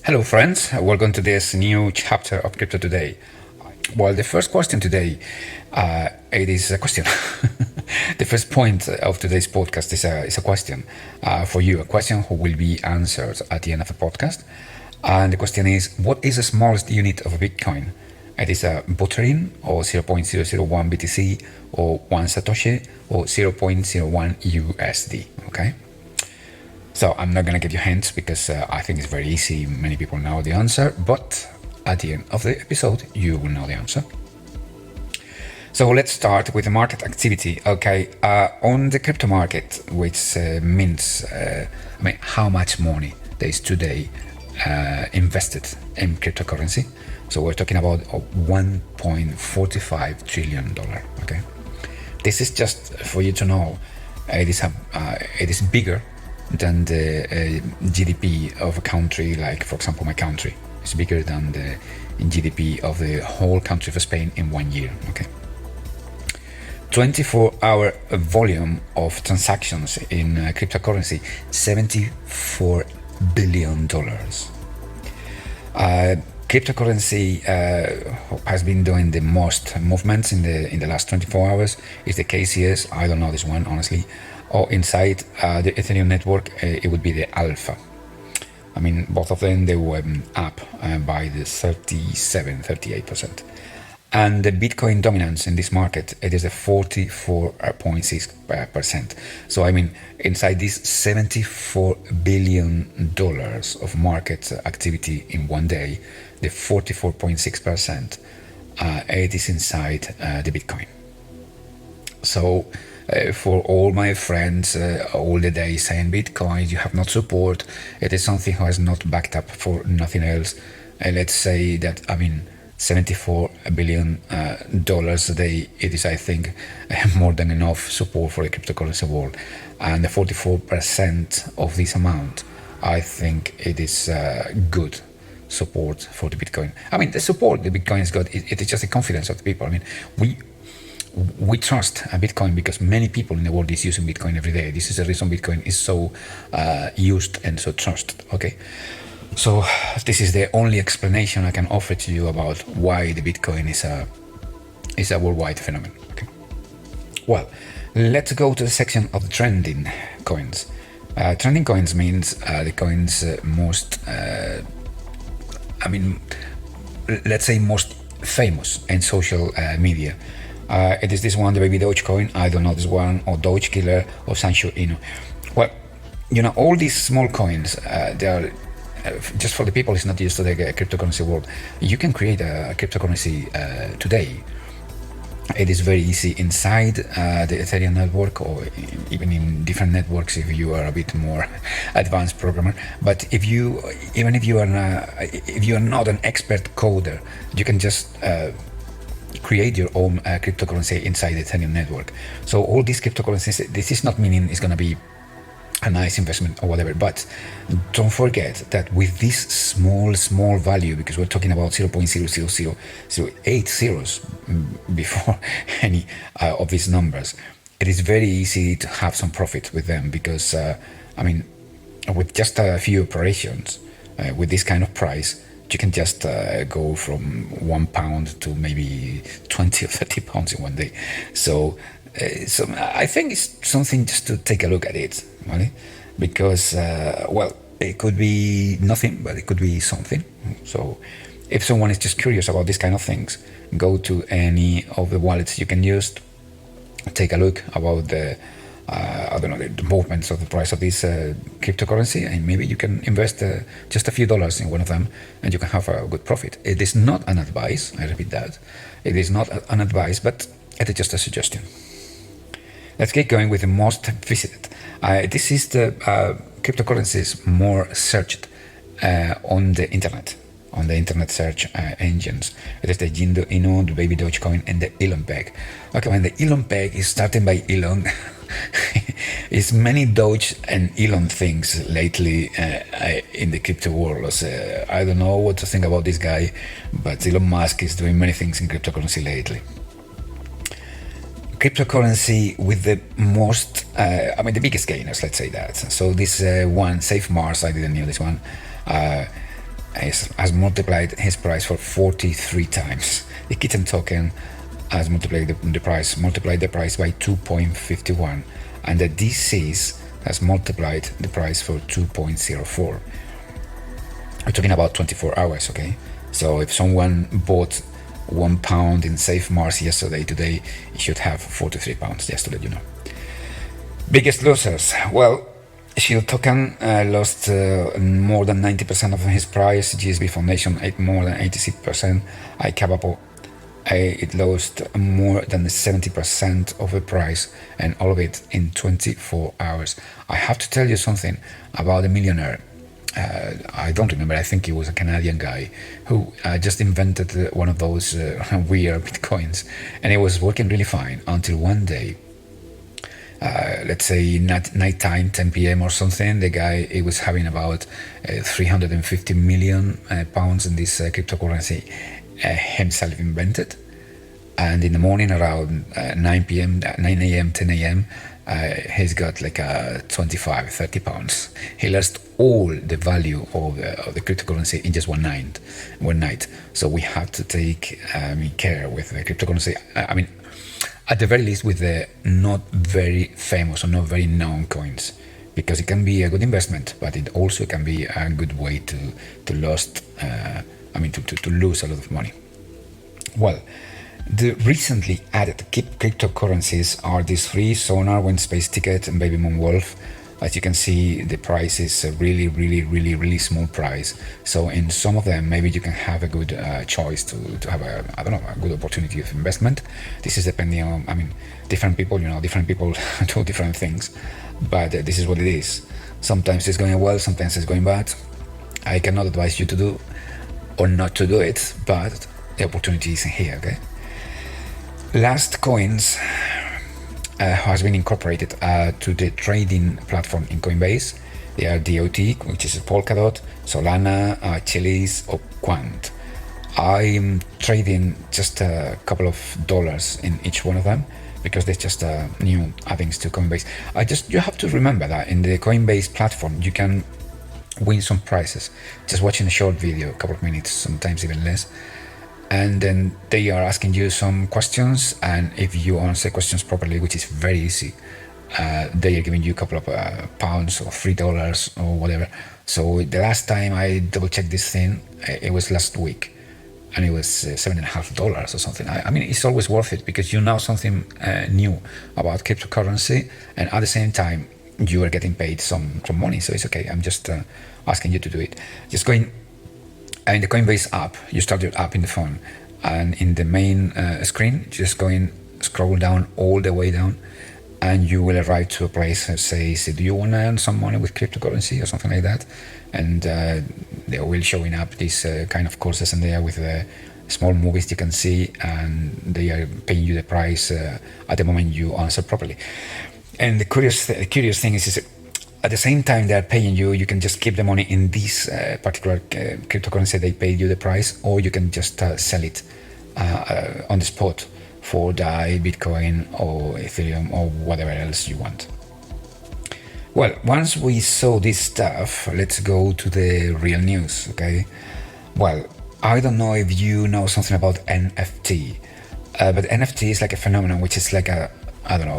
Hello, friends. Welcome to this new chapter of Crypto Today. Well, the first question today, it is a question. The first point of today's podcast is a question for you, a question who will be answered at the end of the podcast. And the question is, what is the smallest unit of a Bitcoin? It is a buterin, or 0.001 BTC, or 1 Satoshi, or 0.01 USD, okay? So I'm not going to give you hints because I think it's very easy. Many people know the answer, but at the end of the episode, you will know the answer. So let's start with the market activity. Okay, on the crypto market, which means, how much money there is today invested in cryptocurrency. So we're talking about $1.45 trillion. Okay, this is just for you to know. It is bigger than the GDP of a country, like, for example, my country. It's bigger than the GDP of the whole country of Spain in 1 year. Okay. 24-hour volume of transactions in cryptocurrency, $74 billion. Cryptocurrency has been doing the most movements in the last 24 hours. Is the KCS? I don't know this one, honestly. Or inside the Ethereum network, it would be the Alpha. I mean, both of them, they were up by the 38%. And the Bitcoin dominance in this market, it is a 44.6%. So, I mean, inside this $74 billion of market activity in 1 day, the 44.6%, it is inside the Bitcoin. So, for all my friends all the day saying Bitcoin, you have not support, it is something who has not backed up for nothing else. Let's say that, $74 billion a day, it is, I think, more than enough support for the cryptocurrency world. And the 44% of this amount, I think it is good support for the Bitcoin. The support the Bitcoin has got, it is just the confidence of the people. We trust Bitcoin because many people in the world is using Bitcoin every day. This is the reason Bitcoin is so used and so trusted. Okay, so this is the only explanation I can offer to you about why the Bitcoin is a worldwide phenomenon. Okay. Well, let's go to the section of the trending coins. Trending coins means the coins most, let's say most famous in social media. It is this one, the baby Dogecoin. I don't know this one, or Doge Killer, or Sancho Inu. Well, all these small coins, they are just for the people who's not used to the cryptocurrency world. You can create a cryptocurrency today. It is very easy inside the Ethereum network, or even in different networks if you are a bit more advanced programmer. But if you are not an expert coder, you can just create your own cryptocurrency inside the Ethereum network. So all these cryptocurrencies, this is not meaning it's going to be a nice investment or whatever, but don't forget that with this small value, because we're talking about 0.00008 zeros before any of these numbers, it is very easy to have some profit with them, because with just a few operations with this kind of price, you can just go from £1 to maybe 20 or 30 pounds in 1 day. So I think it's something just to take a look at it, right? Because, it could be nothing, but it could be something. So if someone is just curious about these kind of things, go to any of the wallets you can use, take a look about the movements of the price of this cryptocurrency, and maybe you can invest just a few dollars in one of them, and you can have a good profit. It is not an advice, I repeat that. It is not an advice, but it is just a suggestion. Let's get going with the most visited. This is the cryptocurrencies more searched on the internet search engines. It is the Jindo Inu, the baby Dogecoin, and the Elon Peg. Okay, when the Elon Peg is starting by Elon, it's many Doge and Elon things lately in the crypto world. So, I don't know what to think about this guy, but Elon Musk is doing many things in cryptocurrency lately. Cryptocurrency with the most, the biggest gainers, let's say that. So this one, Safe Mars, I didn't know this one. has multiplied his price for 43 times. The kitten token has multiplied the price by 2.51, and the DCs has multiplied the price for 2.04. We're talking about 24 hours, okay? So if someone bought £1 in Safe Mars yesterday, today he should have 43 pounds, just to let you know. Biggest losers. Well, Shield token lost more than 90% of his price. GSB Foundation more than 86%. iCapital it lost more than 70% of the price, and all of it in 24 hours. I have to tell you something about a millionaire. I don't remember, I think he was a Canadian guy who just invented one of those weird bitcoins, and it was working really fine until one day, let's say nighttime, 10 p.m. or something, the guy, he was having about 350 million pounds in this cryptocurrency himself invented, and in the morning around 9 a.m., 10 a.m., he's got like 25-30 pounds. He lost all the value of the cryptocurrency in just one night. So we have to take care with the cryptocurrency. I mean, at the very least with the not very famous or not very known coins, because it can be a good investment, but it also can be a good way to lose a lot of money. Well, the recently added cryptocurrencies are these three: Sonar, Windspace Ticket, and Baby Moon Wolf. As you can see, the price is a really small price. So in some of them, maybe you can have a good choice to have a good opportunity of investment. This is depending on, different people, different people do different things, but this is what it is. Sometimes it's going well, sometimes it's going bad. I cannot advise you to do or not to do it, but the opportunity is here, okay? Last Coins has been incorporated to the trading platform in Coinbase. They are DOT, which is Polkadot, Solana, Chiliz, or Quant. I'm trading just a couple of dollars in each one of them because they're just new addings to Coinbase. You have to remember that in the Coinbase platform, you can win some prizes just watching a short video, a couple of minutes, sometimes even less. And then they are asking you some questions, and if you answer questions properly, which is very easy, they are giving you a couple of pounds or $3 or whatever. So the last time I double checked this thing, it was last week, and it was $7.50 or something. I mean, it's always worth it because you know something new about cryptocurrency, and at the same time you are getting paid some money. So it's okay. I'm just asking you to do it. Just going in the Coinbase app, you start your app in the phone, and in the main screen, just scroll down all the way down, and you will arrive to a place that says, do you want to earn some money with cryptocurrency or something like that? And they will showing up these kind of courses in there with small movies you can see, and they are paying you the price at the moment you answer properly. And the curious thing is at the same time they're paying you, you can just keep the money in this particular cryptocurrency they paid you the price, or you can just sell it on the spot for DAI, Bitcoin, or Ethereum, or whatever else you want. Well, once we saw this stuff, let's go to the real news, okay? Well, I don't know if you know something about NFT, but NFT is like a phenomenon which is like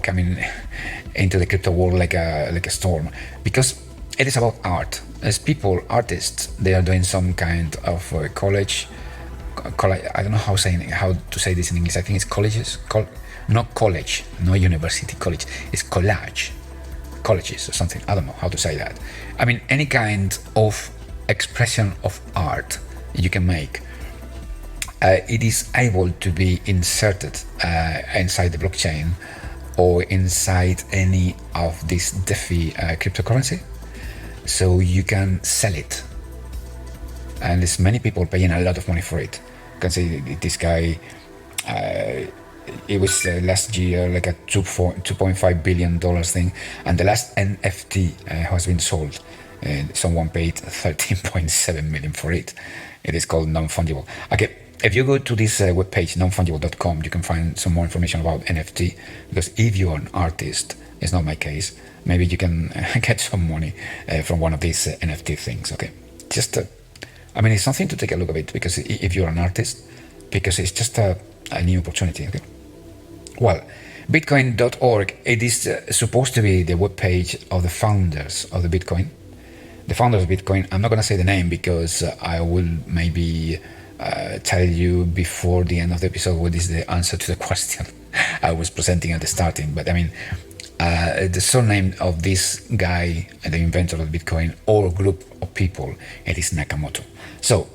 coming into the crypto world like a storm, because it is about art. As artists, they are doing some kind of college. I don't know how to say this in English. I think it's colleges. Not college, not university. College. It's colleges or something. I don't know how to say that. I mean, any kind of expression of art you can make. It is able to be inserted inside the blockchain or inside any of this DeFi cryptocurrency, so you can sell it, and there's many people paying a lot of money for it. You can see this guy, it was last year like a $2.5 billion thing, and the last NFT has been sold. Someone paid 13.7 million for it. It is called non-fungible. Okay. If you go to this webpage, nonfungible.com, you can find some more information about NFT, because if you're an artist, it's not my case, maybe you can get some money from one of these NFT things, okay? Just I mean, it's something to take a look at it, because if you're an artist, because it's just a new opportunity. Okay. Well, Bitcoin.org, it is supposed to be the webpage of the founders of the Bitcoin. The founders of Bitcoin, I'm not going to say the name because I will maybe tell you before the end of the episode what is the answer to the question I was presenting at the starting. But I mean, the surname of this guy, the inventor of Bitcoin, or group of people, it is Nakamoto. So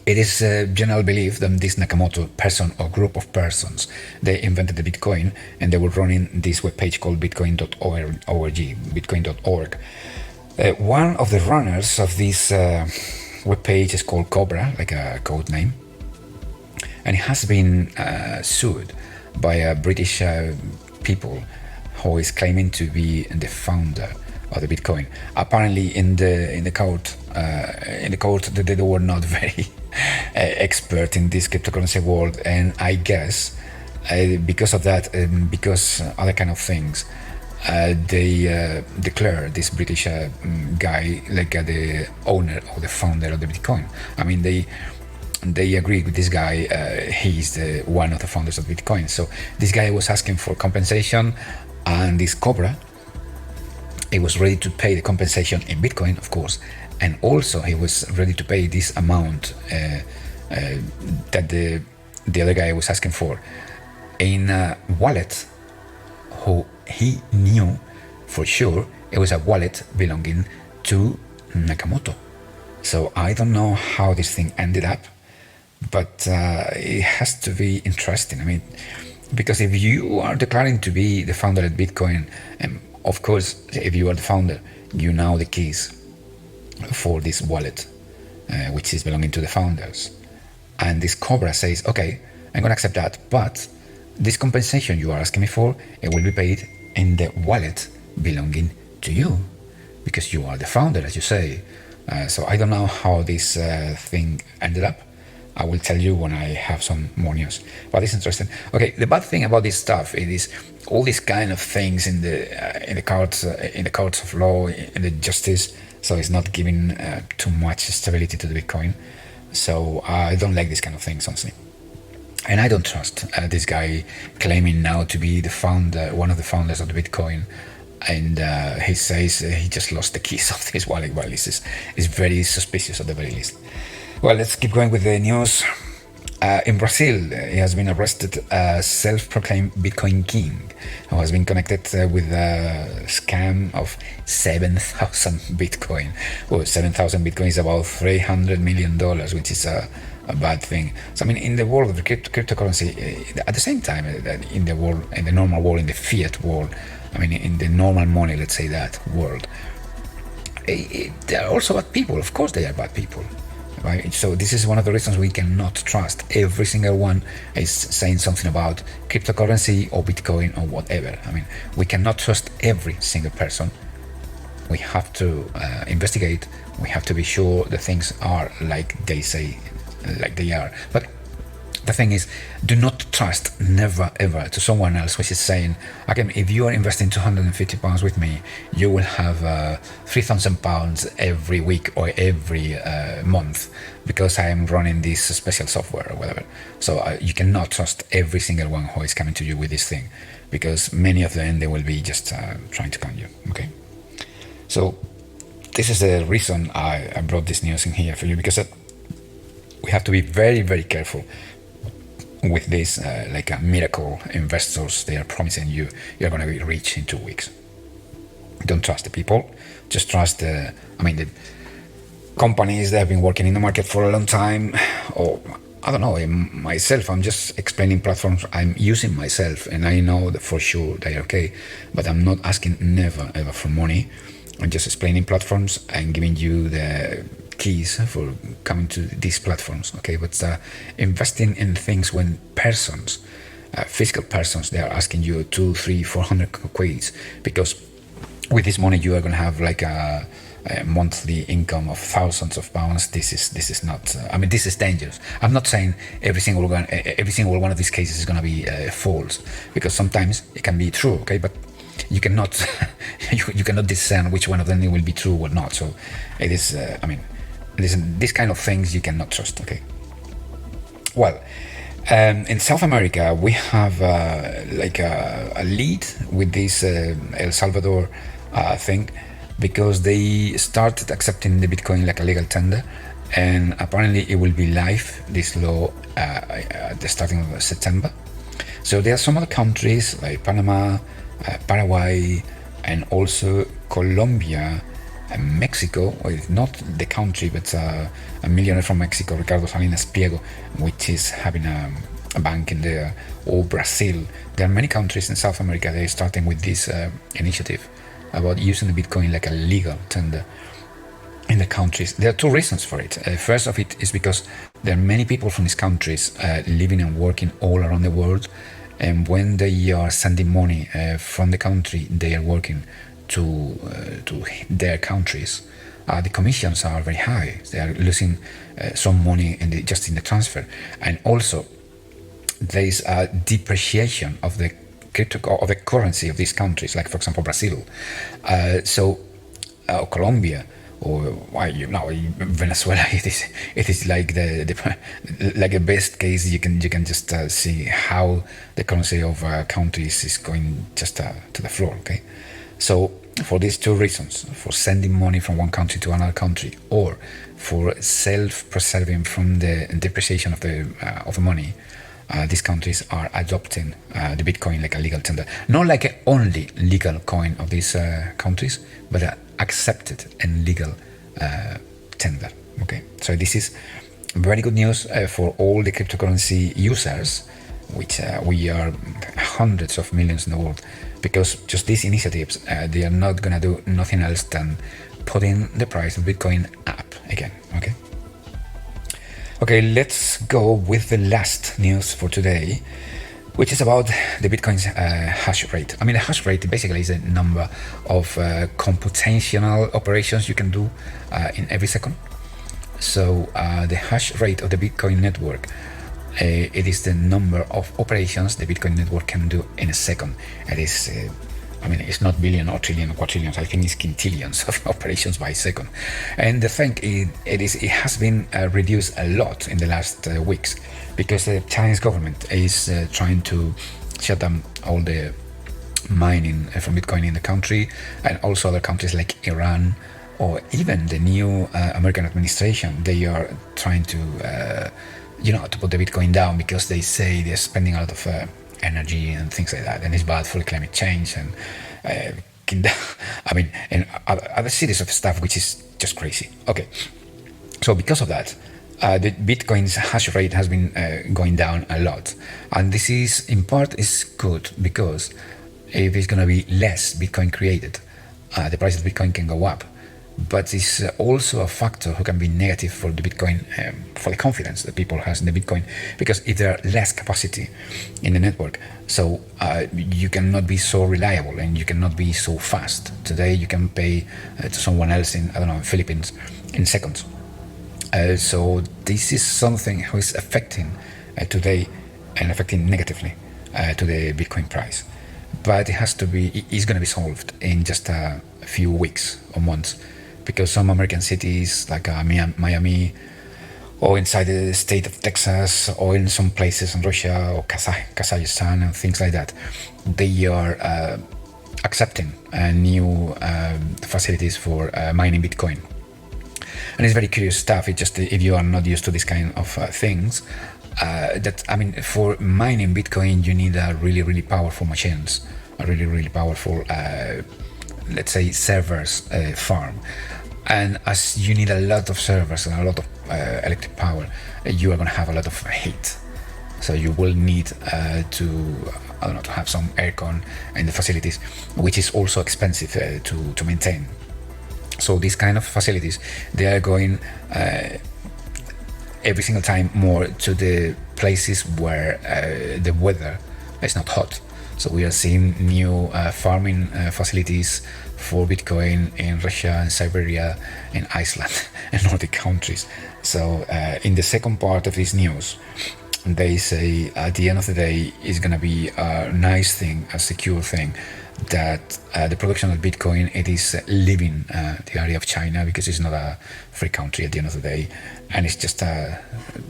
it is general belief that this Nakamoto person or group of persons, they invented the Bitcoin, and they were running this webpage called Bitcoin.org. One of the runners of this webpage is called Cobra, like a code name, and it has been sued by a British people who is claiming to be the founder of the Bitcoin. Apparently, in the court, they were not very expert in this cryptocurrency world, and I guess because of that, because other kind of things, they declare this British guy like the owner or the founder of the Bitcoin. I mean, they agreed with this guy. He's the one of the founders of Bitcoin. So this guy was asking for compensation, and this Cobra, he was ready to pay the compensation in Bitcoin, of course, and also he was ready to pay this amount that the other guy was asking for in a wallet who he knew for sure it was a wallet belonging to Nakamoto. So I don't know how this thing ended up, but it has to be interesting. I mean, because if you are declaring to be the founder of Bitcoin, and of course, if you are the founder, you know the keys for this wallet, which is belonging to the founders. And this Cobra says, okay, I'm going to accept that, but this compensation you are asking me for, it will be paid in the wallet belonging to you, because you are the founder, as you say. So I don't know how this thing ended up. I will tell you when I have some more news. But it's interesting. Okay, the bad thing about this stuff, it is all these kind of things in the courts of law, in the justice. So it's not giving too much stability to the Bitcoin. So I don't like this kind of things, honestly. And I don't trust this guy claiming now to be the founder, one of the founders of the Bitcoin. And he says he just lost the keys of this wallet. Well, it's very suspicious at the very least. Well, let's keep going with the news. In Brazil, he has been arrested a self-proclaimed Bitcoin king who has been connected with a scam of 7,000 Bitcoin. Well, 7,000 Bitcoin is about $300 million, which is a bad thing. So, I mean, in the world of the cryptocurrency, at the same time, in the world, in the normal world, in the fiat world, I mean, in the normal money, let's say that world, there are also bad people. Of course, they are bad people. Right? So this is one of the reasons we cannot trust every single one is saying something about cryptocurrency or Bitcoin or whatever. I mean, we cannot trust every single person. We have to investigate. We have to be sure the things are like they say, like they are. But the thing is, do not trust, never ever, to someone else which is saying, okay, if you are investing £250 with me, you will have £3,000 every week or every month because I am running this special software or whatever. So you cannot trust every single one who is coming to you with this thing, because many of them, they will be just trying to con you, okay? So this is the reason I brought this news in here for you, because we have to be very, very careful with this, like a miracle investors, they are promising you're going to be rich in 2 weeks. Don't trust the people, just trust the companies that have been working in the market for a long time. Or I don't know, myself, I'm just explaining platforms I'm using myself, and I know that for sure they're okay, but I'm not asking never ever for money. I'm just explaining platforms and giving you the keys for coming to these platforms, okay? But investing in things when persons, physical persons, they are asking you 200, 300, 400 quid, because with this money you are going to have like a monthly income of thousands of pounds. This is not. I mean, this is dangerous. I'm not saying every single one of these cases is going to be false, because sometimes it can be true, okay? But you cannot you cannot discern which one of them will be true or not. So it is. This kind of things you cannot trust. Okay. Well, in South America, we have a lead with this El Salvador thing, because they started accepting the Bitcoin like a legal tender, and apparently it will be live, this law, at the starting of September. So there are some other countries like Panama, Paraguay, and also Colombia and Mexico, or not the country, but a millionaire from Mexico, Ricardo Salinas Pliego, which is having a bank in there, or Brazil. There are many countries in South America that are starting with this initiative about using the Bitcoin like a legal tender in the countries. There are two reasons for it. First of it is because there are many people from these countries living and working all around the world, and when they are sending money from the country they are working to their countries, the commissions are very high. They are losing some money just in the transfer, and also there is a depreciation of the the currency of these countries, like for example Brazil, Colombia, or Venezuela. It is like the best case. You can just see how the currency of countries is going just to the floor. Okay, so for these two reasons, for sending money from one country to another country, or for self-preserving from the depreciation of the money, these countries are adopting the Bitcoin like a legal tender, not like an only legal coin of these countries, but an accepted and legal tender. Okay, so this is very good news for all the cryptocurrency users, which we are hundreds of millions in the world, because just these initiatives, they are not gonna do nothing else than putting the price of Bitcoin up again. Okay. Okay, let's go with the last news for today, which is about the Bitcoin's hash rate. I mean, the hash rate basically is the number of computational operations you can do in every second. So the hash rate of the Bitcoin network, it is the number of operations the Bitcoin network can do in a second. It is, it's not billion or trillion or quadrillions. I think it's quintillions of operations by second. And the thing it has been reduced a lot in the last weeks, because the Chinese government is trying to shut down all the mining from Bitcoin in the country, and also other countries like Iran, or even the new American administration. They are trying to to put the Bitcoin down, because they say they're spending a lot of energy and things like that, and it's bad for climate change and and other series of stuff, which is just crazy. Okay, so because of that, the Bitcoin's hash rate has been going down a lot, and this is in part is good, because if it's going to be less Bitcoin created, the price of Bitcoin can go up. But it's also a factor who can be negative for the Bitcoin, for the confidence that people has in the Bitcoin, because if there are less capacity in the network, so you cannot be so reliable and you cannot be so fast. Today you can pay to someone else in, Philippines in seconds. So this is something who is affecting today, and affecting negatively to the Bitcoin price. But it's going to be solved in just a few weeks or months, because some American cities like Miami, or inside the state of Texas, or in some places in Russia or Kazakhstan and things like that, they are accepting new facilities for mining Bitcoin. And it's very curious stuff. It's just, if you are not used to this kind of things, for mining Bitcoin you need a really, really powerful machines, a really, really powerful let's say servers farm. And as you need a lot of servers and a lot of electric power, you are going to have a lot of heat. So you will need to have some aircon in the facilities, which is also expensive to maintain. So these kind of facilities, they are going every single time more to the places where the weather is not hot. So we are seeing new farming facilities for Bitcoin in Russia and Siberia and Iceland and Nordic countries. So in the second part of this news, they say at the end of the day it's going to be a nice thing, a secure thing, that the production of Bitcoin, it is leaving the area of China, because it's not a free country at the end of the day, and it's just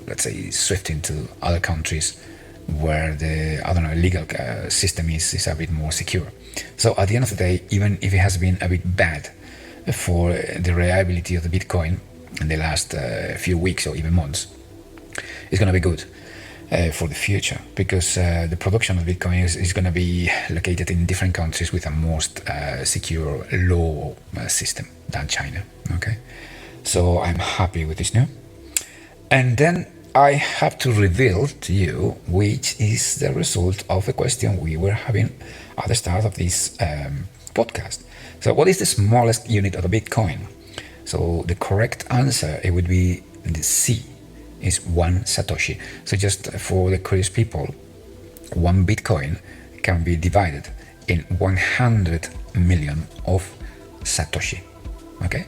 let's say swifting to other countries where the legal system is a bit more secure. So at the end of the day, even if it has been a bit bad for the reliability of the Bitcoin in the last few weeks or even months, it's going to be good for the future, because the production of Bitcoin is going to be located in different countries with a most secure law system than China. Okay, so I'm happy with this news. And then I have to reveal to you which is the result of the question we were having at the start of this podcast. So what is the smallest unit of a Bitcoin? So the correct answer, it would be the C, is 1 Satoshi. So just for the curious people, 1 Bitcoin can be divided in 100 million of Satoshi. Okay?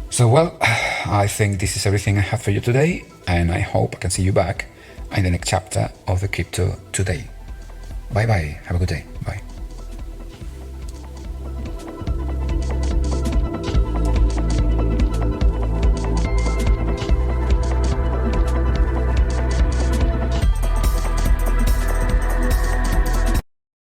So well, I think this is everything I have for you today, and I hope I can see you back in the next chapter of the Crypto Today. Bye bye. Have a good day. Bye.